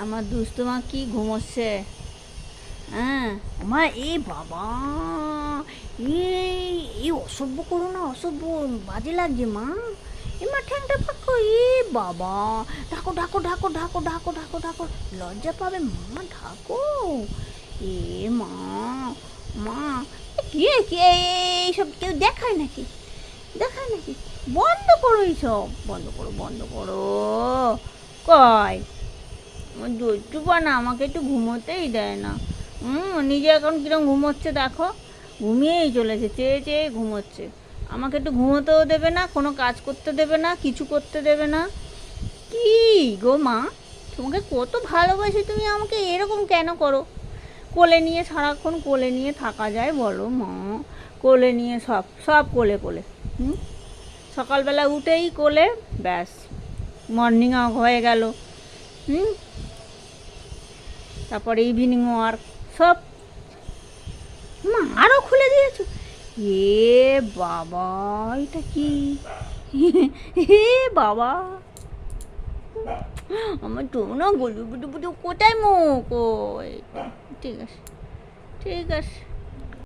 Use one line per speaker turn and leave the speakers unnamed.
আমার দুষ্টু মা কি ঘুমোচ্ছে। হ্যাঁ মা, এ বাবা, এই অসভ্য করো না, অসভ্য, বাজে লাগছে মা। এ মা ঠ্যাংটা পাকো, এ বাবা, ঢাকো ঢাকো ঢাকো ঢাকো ঢাকো ঢাকো ঢাকো, লজ্জা পাবে মা, ঢাকো। এ মা, মা, কে কে এইসব কেউ দেখায় নাকি, দেখায় নাকি? বন্ধ করো এইসব, বন্ধ করো, বন্ধ করো। কয় আমার দুষ্টু না, আমাকে একটু ঘুমোতেই দেয় না। নিজে এখন কিরম ঘুমোচ্ছে দেখো, ঘুমিয়েই চলেছে, চেয়ে চেয়ে ঘুমোচ্ছে। আমাকে একটু ঘুমোতেও দেবে না, কোনো কাজ করতে দেবে না, কিছু করতে দেবে না। কি গো মা, তোমাকে কত ভালোবাসি, তুমি আমাকে এরকম কেন করো? কোলে নিয়ে সারাক্ষণ কোলে নিয়ে থাকা যায় বলো মা? কোলে নিয়ে সব সব কোলে কোলে। সকালবেলা উঠেই কোলে, ব্যাস মর্নিং ওয়াক হয়ে গেল। হুম তারপরে ইভিনিং ওয়ার্ক, সব। মা আরও খুলে দিয়েছো? এ বাবা, এটা কি? হে বাবা, আমার তো না গলু বুটু বুটু, কোথায় মুখ? ও ঠিক আছে, ঠিক আছে।